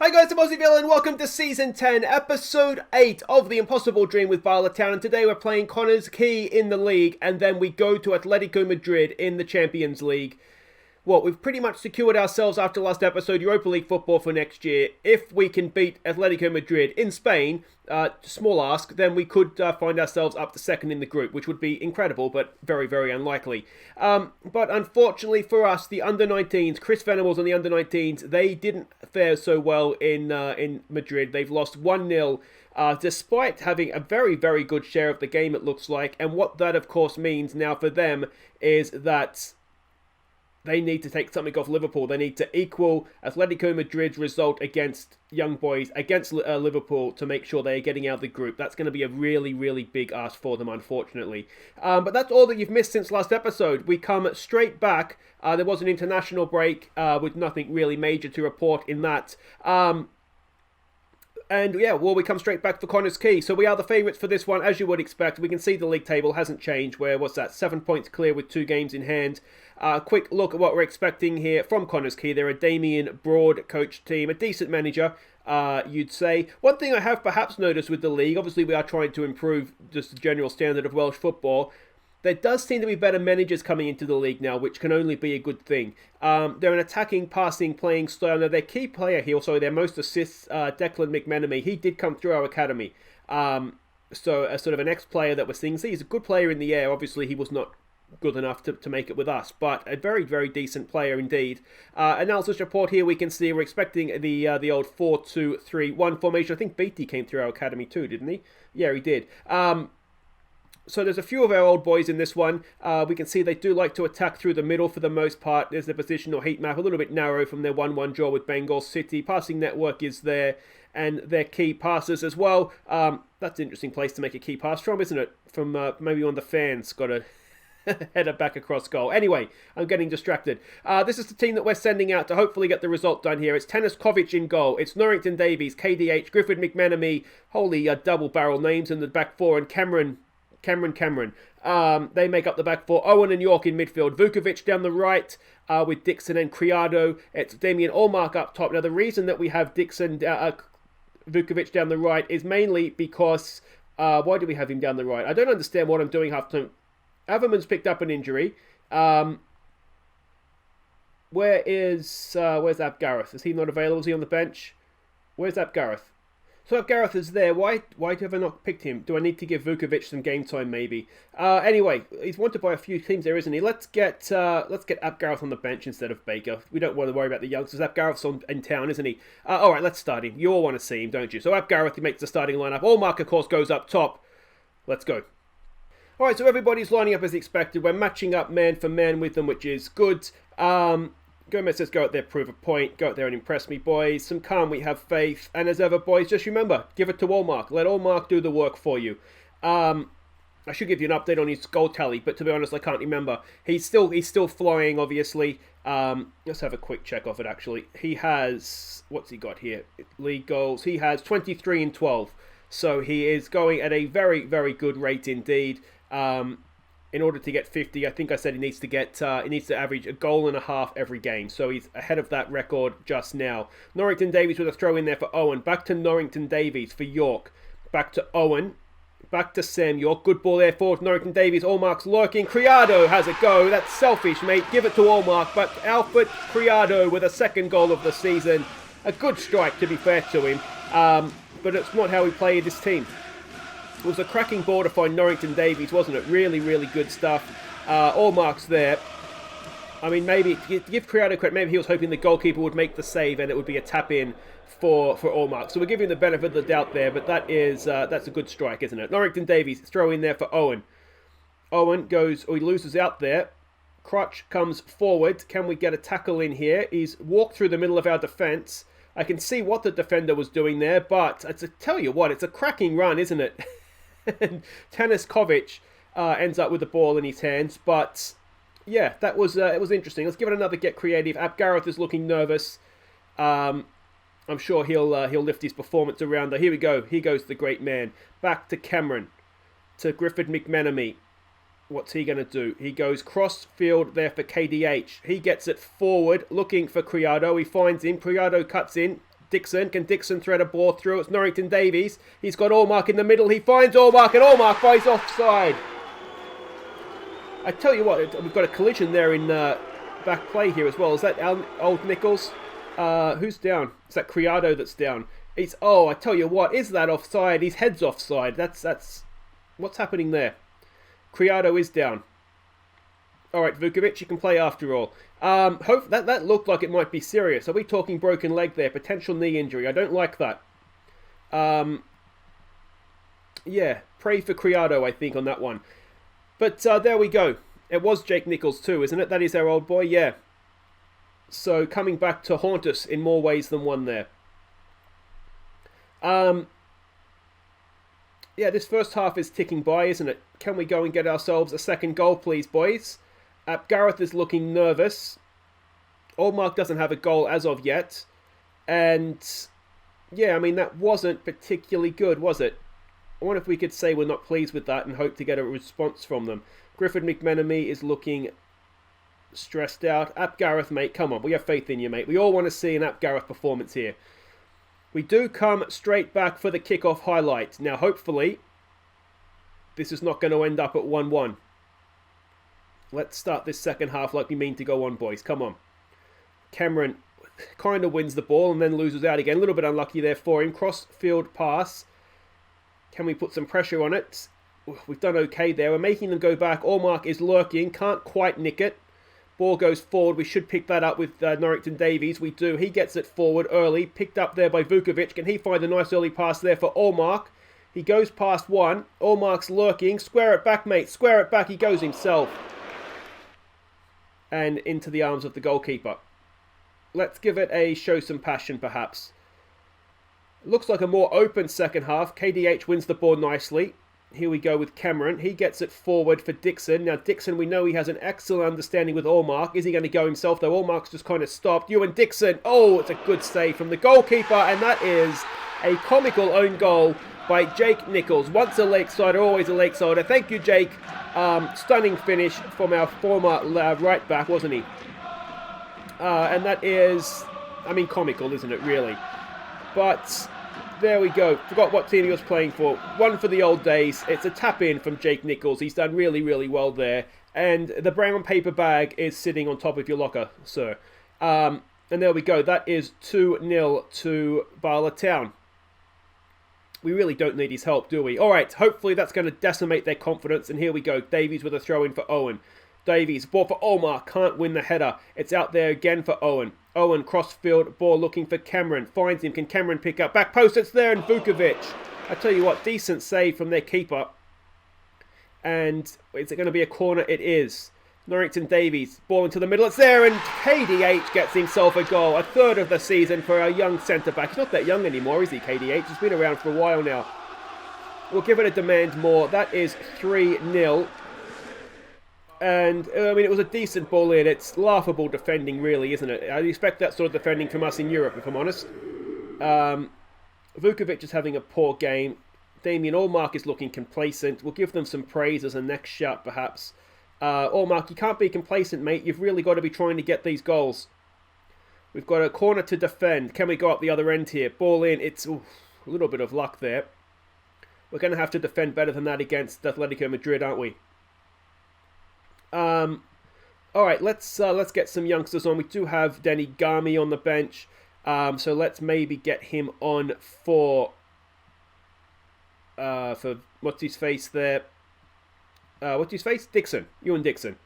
Hi guys, I'm Aussie and welcome to Season 10, Episode 8 of The Impossible Dream with Bala Town. And today we're playing Connah's Quay in the league, and then we go to Atletico Madrid in the Champions League. Well, we've pretty much secured ourselves after last episode Europa League football for next year. If we can beat Atletico Madrid in Spain, small ask, then we could find ourselves up to second in the group, which would be incredible, but very, very unlikely. But unfortunately for us, the under-19s, Chris Venables and the under-19s, they didn't fare so well in Madrid. They've lost 1-0. Despite having a very, very good share of the game, it looks like. And what that, of course, means now for them is that they need to take something off Liverpool. They need to equal Atletico Madrid's result against Young Boys, against Liverpool, to make sure they're getting out of the group. That's going to be a really, really big ask for them, unfortunately. But that's all that you've missed since last episode. We come straight back. There was an international break with nothing really major to report in that. And yeah, well, we come straight back for Connah's Quay. So we are the favourites for this one, as you would expect. We can see the league table hasn't changed, where, 7 points clear with 2 games in hand. Quick look at what we're expecting here from Connah's Quay. They're a Damien Broad coach team, a decent manager, you'd say. One thing I have perhaps noticed with the league, obviously we are trying to improve just the general standard of Welsh football. There does seem to be better managers coming into the league now, which can only be a good thing. They're an attacking, passing, playing style. Now, their key player here, also their most assists, Declan McMenemy, he did come through our academy. So, a sort of an ex-player that we're seeing. See, he's a good player in the air. Obviously, he was not good enough to make it with us, but a very, very decent player indeed. Analysis report here, we can see we're expecting the old 4-2-3-1 formation. I think Beatty came through our academy too, didn't he? Yeah, he did. So there's a few of our old boys in this one. We can see they do like to attack through the middle for the most part. There's the positional heat map, a little bit narrow from their 1-1 draw with Bengal City. Passing network is there, and their key passes as well. That's an interesting place to make a key pass from, isn't it? From maybe one of the fans got a header back across goal. Anyway, I'm getting distracted. This is the team that we're sending out to hopefully get the result done here. It's Kovic in goal. It's Norrington Davies, KDH, Griffith McMenemy, holy double barrel names in the back four, and Cameron. They make up the back four. Owen and York in midfield. Vukovic down the right with Dixon and Criado. It's Damien Allmark up top. Now, the reason that we have Vukovic down the right is mainly because... why do we have him down the right? I don't understand what I'm doing half time. Averman's picked up an injury. Where's Ab Gareth? Is he not available? Is he on the bench? Where's Ab Gareth? So if Gareth is there, why have I not picked him? Do I need to give Vukovic some game time, maybe? Anyway, he's wanted by a few teams there, isn't he? Let's get Ab Gareth on the bench instead of Baker. We don't want to worry about the youngsters. Ab Gareth's in town, isn't he? All right, let's start him. You all want to see him, don't you? So Ab Gareth makes the starting lineup. Allmark, of course, goes up top. Let's go. All right, so everybody's lining up as expected. We're matching up man for man with them, which is good. Gomez says, go out there, prove a point. Go out there and impress me, boys. Some calm, we have faith. And as ever, boys, just remember, give it to Allmark. Let Allmark do the work for you. I should give you an update on his goal tally, but to be honest, I can't remember. He's still flying, obviously. Let's have a quick check of it, actually. He has, what's he got here? League goals. He has 23 and 12. So he is going at a very, very good rate indeed. In order to get 50, I think I said he needs to average a goal and a half every game. So he's ahead of that record just now. Norrington Davies with a throw in there for Owen. Back to Norrington Davies for York. Back to Owen. Back to Sam York. Good ball there for Norrington Davies. Allmark's lurking. Criado has a go. That's selfish, mate. Give it to Allmark. But Alfred Criado with a second goal of the season. A good strike, to be fair to him. But it's not how we play this team. It was a cracking ball to find Norrington Davies, wasn't it? Really, really good stuff. Allmark's there. I mean, maybe, give Criado credit, maybe he was hoping the goalkeeper would make the save and it would be a tap-in for Allmark. So we're giving the benefit of the doubt there, but that's a good strike, isn't it? Norrington Davies, throw in there for Owen. Owen goes, he loses out there. Crutch comes forward. Can we get a tackle in here? He's walked through the middle of our defence. I can see what the defender was doing there, but I tell you what, it's a cracking run, isn't it? Kovic ends up with the ball in his hands, but yeah, it was interesting. Let's give it another get creative. Ab Gareth is looking nervous. I'm sure he'll lift his performance around there. Here we go. Here goes the great man. Back to Cameron, to Griffith McMenemy. What's he going to do? He goes cross-field there for KDH. He gets it forward, looking for Criado. He finds him. Criado cuts in. Dixon. Can Dixon thread a ball through? It's Norrington Davies. He's got Allmark in the middle. He finds Allmark, and Allmark finds offside. I tell you what, we've got a collision there in back play here as well. Is that old Nichols? Who's down? Is that Criado that's down? I tell you what, is that offside? His head's offside. That's what's happening there. Criado is down. All right, Vukovic, you can play after all. Hope that looked like it might be serious. Are we talking broken leg there? Potential knee injury. I don't like that. Yeah, pray for Criado, I think, on that one. But there we go. It was Jake Nichols too, isn't it? That is our old boy, yeah. So coming back to haunt us in more ways than one there. Yeah, this first half is ticking by, isn't it? Can we go and get ourselves a second goal, please, boys? Gareth is looking nervous. Allmark doesn't have a goal as of yet. And, yeah, I mean, that wasn't particularly good, was it? I wonder if we could say we're not pleased with that and hope to get a response from them. Griffin McMenemy is looking stressed out. Gareth, mate, come on. We have faith in you, mate. We all want to see an Gareth performance here. We do come straight back for the kickoff highlight. Now, hopefully, this is not going to end up at 1-1. Let's start this second half like we mean to go on, boys. Come on. Cameron kind of wins the ball and then loses out again. A little bit unlucky there for him. Cross-field pass. Can we put some pressure on it? We've done okay there. We're making them go back. Allmark is lurking. Can't quite nick it. Ball goes forward. We should pick that up with Norrington Davies. We do. He gets it forward early. Picked up there by Vukovic. Can he find a nice early pass there for Allmark? He goes past one. Allmark's lurking. Square it back, mate. Square it back. He goes himself. And into the arms of the goalkeeper. Let's give it a show some passion, perhaps. Looks like a more open second half. KDH wins the ball nicely. Here we go with Cameron. He gets it forward for Dixon. Now, Dixon, we know he has an excellent understanding with Allmark. Is he going to go himself, though? Allmark's just kind of stopped. Ewan Dixon. Oh, it's a good save from the goalkeeper. And that is a comical own goal by Jake Nichols. Once a Lakesider, always a Lakesider. Thank you, Jake. Stunning finish from our former right back, wasn't he? And that is, I mean, comical, isn't it, really? But there we go. Forgot what team he was playing for. One for the old days. It's a tap-in from Jake Nichols. He's done really, really well there. And the brown paper bag is sitting on top of your locker, sir. And there we go. That is 2-0 to Bala Town. We really don't need his help, do we? All right, hopefully that's going to decimate their confidence. And here we go. Davies with a throw-in for Owen. Davies, ball for Allmark, can't win the header. It's out there again for Owen. Owen, cross-field, ball looking for Cameron. Finds him, can Cameron pick up? Back post, it's there, and Vukovic. I tell you what, decent save from their keeper. And is it going to be a corner? It is. Norrington Davies, ball into the middle, it's there, and KDH gets himself a goal. A third of the season for a young centre-back. He's not that young anymore, is he, KDH? He's been around for a while now. We'll give it a demand more. That is 3-0. And, I mean, it was a decent ball in. It's laughable defending, really, isn't it? I expect that sort of defending from us in Europe, if I'm honest. Vukovic is having a poor game. Damien Allmark is looking complacent. We'll give them some praise as a next shout, perhaps. Allmark, you can't be complacent, mate. You've really got to be trying to get these goals. We've got a corner to defend. Can we go up the other end here? Ball in. It's a little bit of luck there. We're going to have to defend better than that against Atletico Madrid, aren't we? All right, let's get some youngsters on. We do have Denny Gami on the bench, so let's maybe get him on for what's his face there? What's his face? Dixon, Ewan Dixon,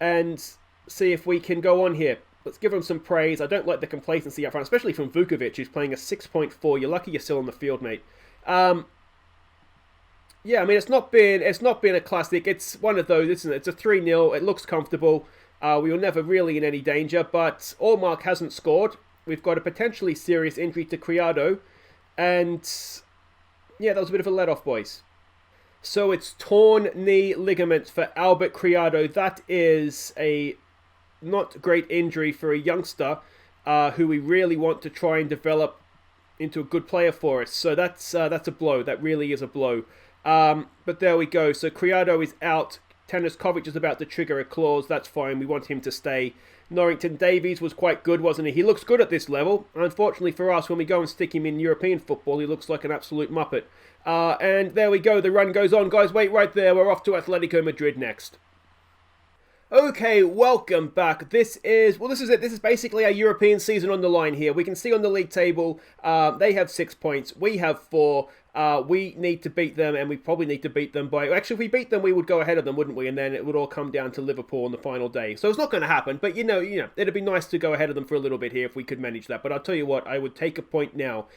and see if we can go on here. Let's give him some praise. I don't like the complacency up front, especially from Vukovic, who's playing a 6.4. You're lucky you're still on the field, mate. Yeah, I mean, it's not been a classic. It's one of those, isn't it? It's a 3-0. It looks comfortable. We were never really in any danger, but Allmark hasn't scored. We've got a potentially serious injury to Criado, and yeah, that was a bit of a let-off, boys. So it's torn knee ligaments for Albert Criado. That is a not great injury for a youngster who we really want to try and develop into a good player for us. So that's a blow. That really is a blow. But there we go. So Criado is out. Tanuskovic is about to trigger a clause. That's fine. We want him to stay. Norrington Davies was quite good, wasn't he? He looks good at this level. Unfortunately for us, when we go and stick him in European football, he looks like an absolute muppet. And there we go. The run goes on. Guys, wait right there. We're off to Atletico Madrid next. Okay, welcome back. This is it. This is basically our European season on the line here. We can see on the league table, they have 6 points. We have 4. We need to beat them, and we probably need to beat them by... Actually, if we beat them, we would go ahead of them, wouldn't we? And then it would all come down to Liverpool on the final day. So it's not going to happen, but you know, it'd be nice to go ahead of them for a little bit here if we could manage that. But I'll tell you what, I would take a point now.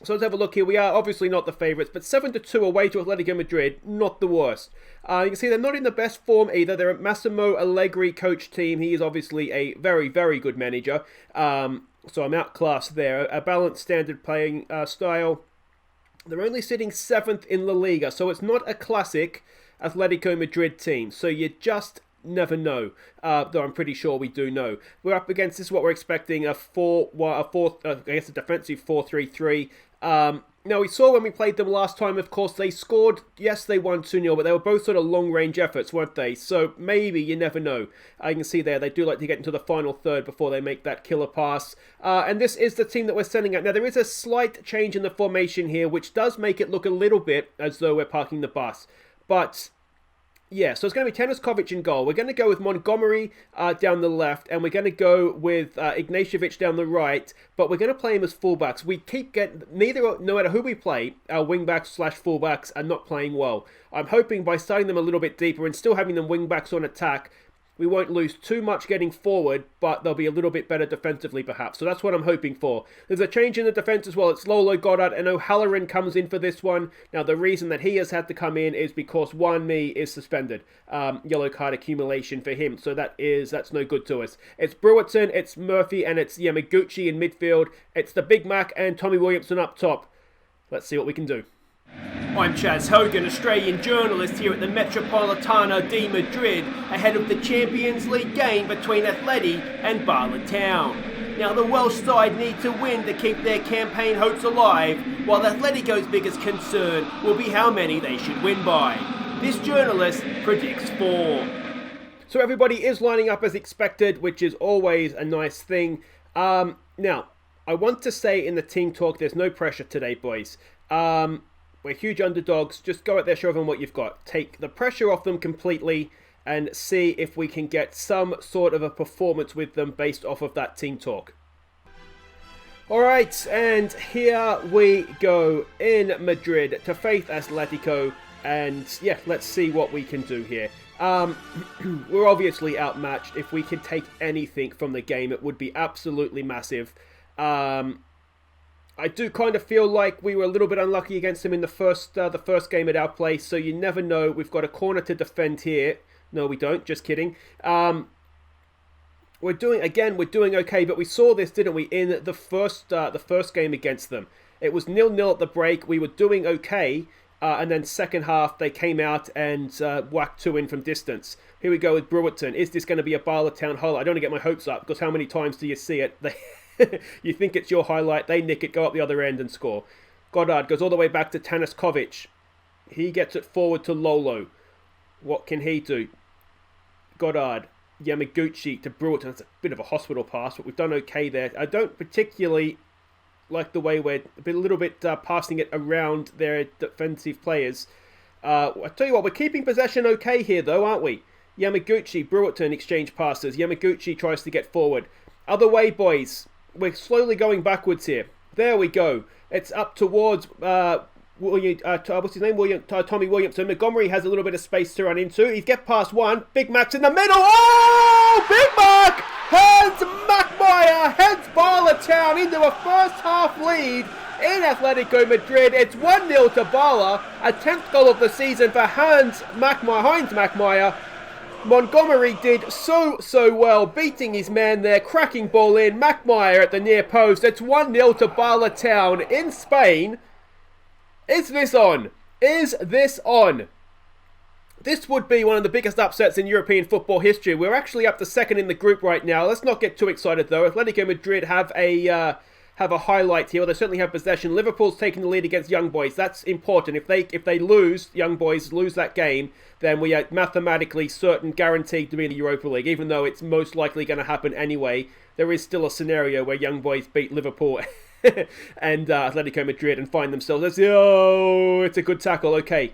So let's have a look here. We are obviously not the favourites, but 7-2 away to Atletico Madrid, not the worst. You can see they're not in the best form either. They're a Massimo Allegri coach team. He is obviously a very, very good manager. So I'm outclassed there. A balanced standard playing style. They're only sitting 7th in La Liga, so it's not a classic Atletico Madrid team. So you just never know, though I'm pretty sure we do know. We're up against, this is what we're expecting, a defensive 4-3-3. Now, we saw when we played them last time, of course, they scored. Yes, they won 2-0, but they were both sort of long-range efforts, weren't they? So maybe, you never know. You can see there, they do like to get into the final third before they make that killer pass. And this is the team that we're sending out. Now, there is a slight change in the formation here, which does make it look a little bit as though we're parking the bus. But... yeah, so it's going to be Tanuskovic in goal. We're going to go with Montgomery down the left, and we're going to go with Ignatievic down the right, but we're going to play him as fullbacks. We keep getting, no matter who we play, our wingbacks/fullbacks are not playing well. I'm hoping by starting them a little bit deeper and still having them wingbacks on attack, we won't lose too much getting forward, but they'll be a little bit better defensively perhaps. So that's what I'm hoping for. There's a change in the defence as well. It's Lolo, Goddard, and O'Halloran comes in for this one. Now, the reason that he has had to come in is because Juan Mi is suspended. Yellow card accumulation for him. So that's no good to us. It's Brewerton, it's Murphy, and it's Yamaguchi in midfield. It's the Big Mac and Tommy Williamson up top. Let's see what we can do. I'm Chaz Hogan, Australian journalist here at the Metropolitano de Madrid, ahead of the Champions League game between Atleti and Bala Town. Now, the Welsh side need to win to keep their campaign hopes alive, while Atletico's biggest concern will be how many they should win by. This journalist predicts 4. So everybody is lining up as expected, which is always a nice thing. Now, I want to say in the team talk, there's no pressure today, boys. We're huge underdogs. Just go out there, show them what you've got. Take the pressure off them completely and see if we can get some sort of a performance with them based off of that team talk. Alright, and here we go in Madrid to face Atletico. And yeah, let's see what we can do here. We're obviously outmatched. If we could take anything from the game, it would be absolutely massive. I do kind of feel like we were a little bit unlucky against them in the first game at our place, so you never know. We've got a corner to defend here. No, we don't. Just kidding. We're doing okay, but we saw this, didn't we, in the first game against them? It was 0-0 at the break. We were doing okay, and then second half they came out and whacked 2 in from distance. Here we go with Brewerton. Is this going to be a Bala Town highlight? I don't want to get my hopes up, because how many times do you see it? You think it's your highlight, they nick it, go up the other end and score. Goddard goes all the way back to Tanuskovic. He gets it forward to Lolo. What can he do? Goddard, Yamaguchi to Brewerton. That's a bit of a hospital pass, but we've done okay there. I don't particularly like the way we're a little bit passing it around their defensive players. I tell you what, we're keeping possession okay here though, aren't we? Yamaguchi, Brewerton exchange passes. Yamaguchi tries to get forward. Other way, boys. We're slowly going backwards here. There we go. It's up towards what's his name? Tommy Williamson. Montgomery has a little bit of space to run into. He's get past one. Big Mac's in the middle. Oh! Big Mac heads Macmire, heads Bala Town into a first half lead in Atletico Madrid. It's 1-0 to Bala. A 10th goal of the season for Heinz Macmire. Montgomery did so well, beating his man there, cracking ball in. Macmire at the near post. It's 1-0 to Bala Town in Spain. Is this on? Is this on? This would be one of the biggest upsets in European football history. We're actually up to second in the group right now. Let's not get too excited though. Atletico Madrid have have a highlight here. Well, they certainly have possession. Liverpool's taking the lead against Young Boys. That's important. If they lose, Young Boys lose that game, then we are mathematically certain, guaranteed to be in the Europa League. Even though it's most likely going to happen anyway, there is still a scenario where Young Boys beat Liverpool and Atletico Madrid and find themselves, it's a good tackle. Okay.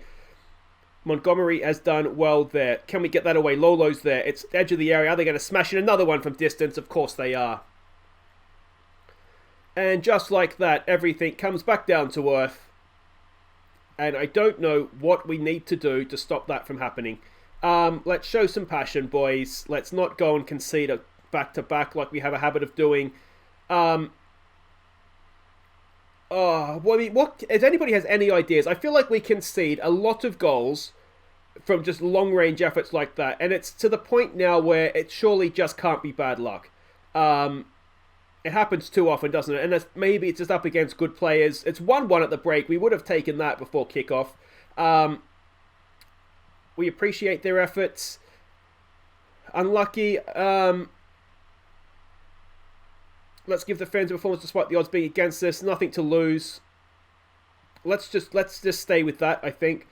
Montgomery has done well there. Can we get that away? Lolo's there. It's edge of the area. Are they going to smash in another one from distance? Of course they are. And just like that, everything comes back down to earth. And I don't know what we need to do to stop that from happening. Let's show some passion, boys. Let's not go and concede a back-to-back like we have a habit of doing. If anybody has any ideas, I feel like we concede a lot of goals from just long-range efforts like that, and it's to the point now where it surely just can't be bad luck. It happens too often, doesn't it? And maybe it's just up against good players. It's 1-1 at the break. We would have taken that before kickoff. We appreciate their efforts. Unlucky. Let's give the fans a performance despite the odds being against us. Nothing to lose. Let's just stay with that, I think.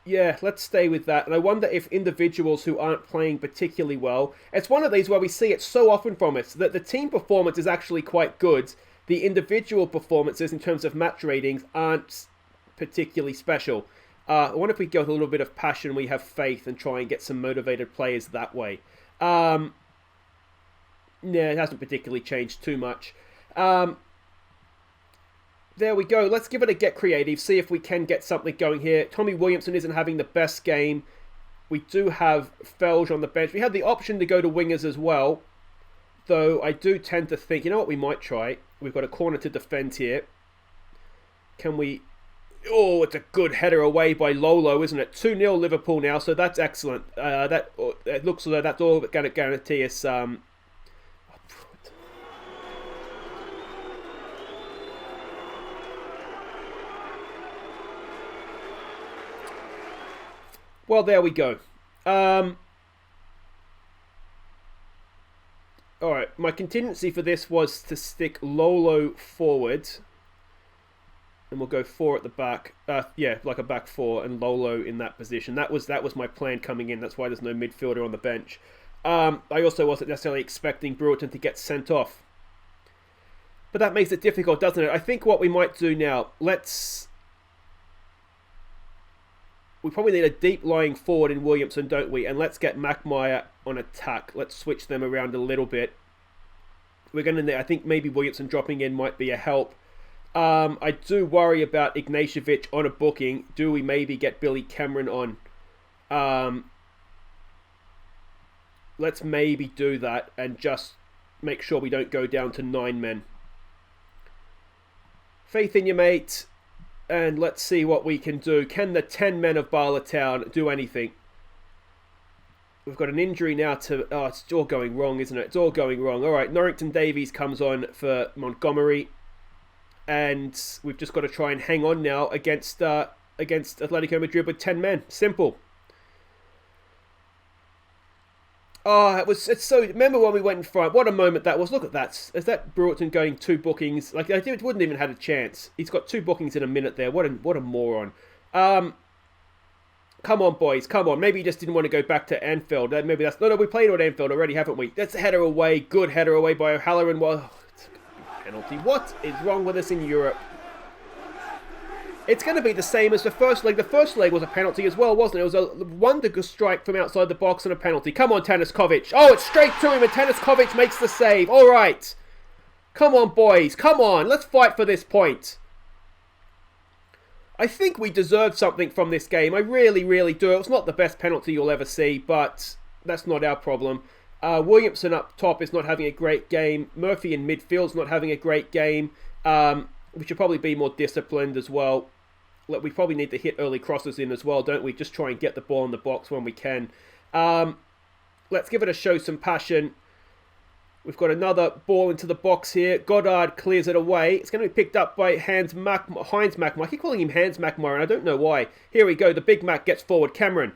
Yeah, let's stay with that. And I wonder if individuals who aren't playing particularly well... It's one of these where we see it so often from us that the team performance is actually quite good. The individual performances in terms of match ratings aren't particularly special. I wonder if we go with a little bit of passion, we have faith, and try and get some motivated players that way. Yeah, it hasn't particularly changed too much. There we go. Let's give it a get creative. See if we can get something going here. Tommy Williamson isn't having the best game. We do have Felge on the bench. We had the option to go to wingers as well. Though I do tend to think, you know what we might try? We've got a corner to defend here. Can we... Oh, it's a good header away by Lolo, isn't it? 2-0 Liverpool now, so that's excellent. It looks as though that's all going to guarantee us... Well, there we go. Alright, my contingency for this was to stick Lolo forward. And we'll go 4 at the back. Yeah, like a back 4 and Lolo in that position. That was my plan coming in. That's why there's no midfielder on the bench. I also wasn't necessarily expecting Brewerton to get sent off. But that makes it difficult, doesn't it? I think what we might do now, we probably need a deep lying forward in Williamson, don't we? And let's get Mackmeyer on attack. Let's switch them around a little bit. We're going to. I think maybe Williamson dropping in might be a help. I do worry about Ignatievic on a booking. Do we maybe get Billy Cameron on? Let's maybe do that and just make sure we don't go down to 9 men. Faith in you, mate. And let's see what we can do. Can the 10 men of Bala Town do anything? We've got an injury now to... Oh, it's all going wrong, isn't it? It's all going wrong. All right, Norrington Davies comes on for Montgomery. And we've just got to try and hang on now against Atletico Madrid with 10 men. Simple. Oh, it's so... Remember when we went in front? What a moment that was. Look at that. Is that Brewerton going 2 bookings? Like, I wouldn't even had a chance. He's got 2 bookings in a minute there. What a moron. Come on, boys. Come on. Maybe he just didn't want to go back to Anfield. Maybe that's... No, we played at Anfield already, haven't we? That's a header away. Good header away by O'Halloran. Well, it's going to be a penalty. What is wrong with us in Europe? It's going to be the same as the first leg. The first leg was a penalty as well, wasn't it? It was a wonderful strike from outside the box and a penalty. Come on, Tanaskovic. Oh, it's straight to him and Tanaskovic makes the save. All right. Come on, boys. Come on. Let's fight for this point. I think we deserved something from this game. I really, really do. It's not the best penalty you'll ever see, but that's not our problem. Williamson up top is not having a great game. Murphy in midfield's not having a great game. We should probably be more disciplined as well. We probably need to hit early crosses in as well, don't we? Just try and get the ball in the box when we can. Let's give it a show some passion. We've got another ball into the box here. Goddard clears it away. It's going to be picked up by Heinz Mackmeyer. I keep calling him Hans Mackmeyer, and I don't know why. Here we go. The Big Mac gets forward. Cameron.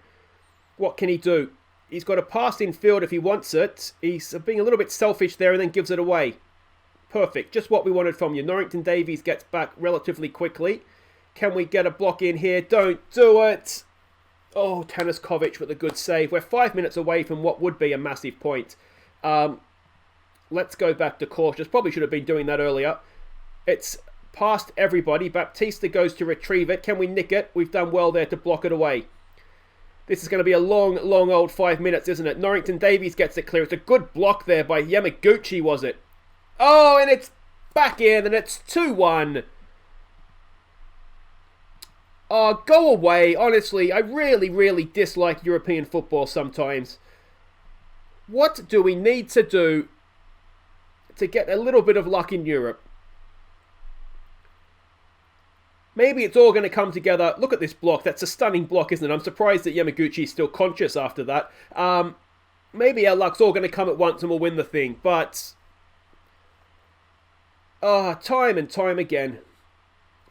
What can he do? He's got a pass in field if he wants it. He's being a little bit selfish there and then gives it away. Perfect. Just what we wanted from you. Norrington Davies gets back relatively quickly. Can we get a block in here? Don't do it. Oh, Tanaskovic with a good save. We're 5 minutes away from what would be a massive point. Let's go back to cautious. Probably should have been doing that earlier. It's past everybody. Baptista goes to retrieve it. Can we nick it? We've done well there to block it away. This is going to be a long, long old 5 minutes, isn't it? Norrington Davies gets it clear. It's a good block there by Yamaguchi, was it? Oh, and it's back in, and it's 2-1. Oh, go away. Honestly, I really, really dislike European football sometimes. What do we need to do to get a little bit of luck in Europe? Maybe it's all going to come together. Look at this block. That's a stunning block, isn't it? I'm surprised that Yamaguchi is still conscious after that. Maybe our luck's all going to come at once and we'll win the thing. But time and time again.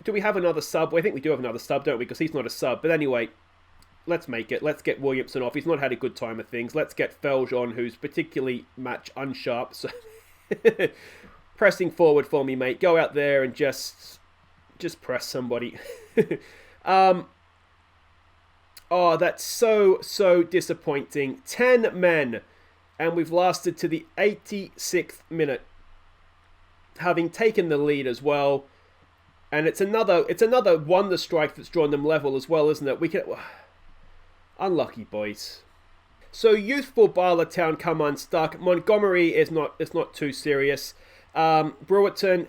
Do we have another sub? Well, I think we do have another sub, don't we? Because he's not a sub. But anyway, let's make it. Let's get Williamson off. He's not had a good time of things. Let's get Felge on, who's particularly match unsharp. So pressing forward for me, mate. Go out there and just press somebody. Oh, that's so disappointing. 10 men. And we've lasted to the 86th minute. Having taken the lead as well. And it's another wonder strike that's drawn them level as well, isn't it? Unlucky, boys. So youthful Bala Town come unstuck. Montgomery is not too serious. Brewerton,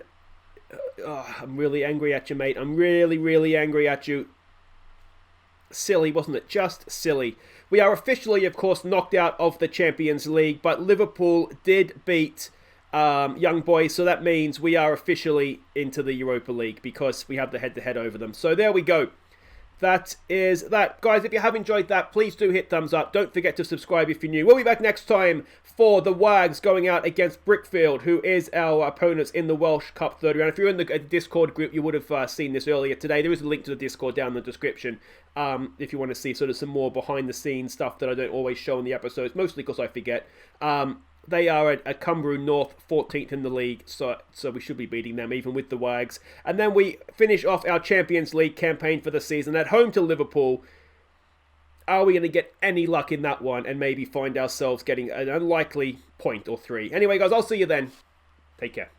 I'm really angry at you, mate. I'm really, really angry at you. Silly, wasn't it? Just silly. We are officially, of course, knocked out of the Champions League, but Liverpool did beat Young Boys, so that means we are officially into the Europa League because we have the head-to-head over them. So there we go. That is that. Guys, if you have enjoyed that, please do hit thumbs up. Don't forget to subscribe if you're new. We'll be back next time for the Wags going out against Brickfield, who is our opponents in the Welsh Cup 30 round. If you're in the Discord group, you would have seen this earlier today. There is a link to the Discord down in the description if you want to see sort of some more behind-the-scenes stuff that I don't always show in the episodes, mostly because I forget. They are at Cumberland North, 14th in the league, so we should be beating them, even with the Wags. And then we finish off our Champions League campaign for the season at home to Liverpool. Are we going to get any luck in that one and maybe find ourselves getting an unlikely point or 3? Anyway, guys, I'll see you then. Take care.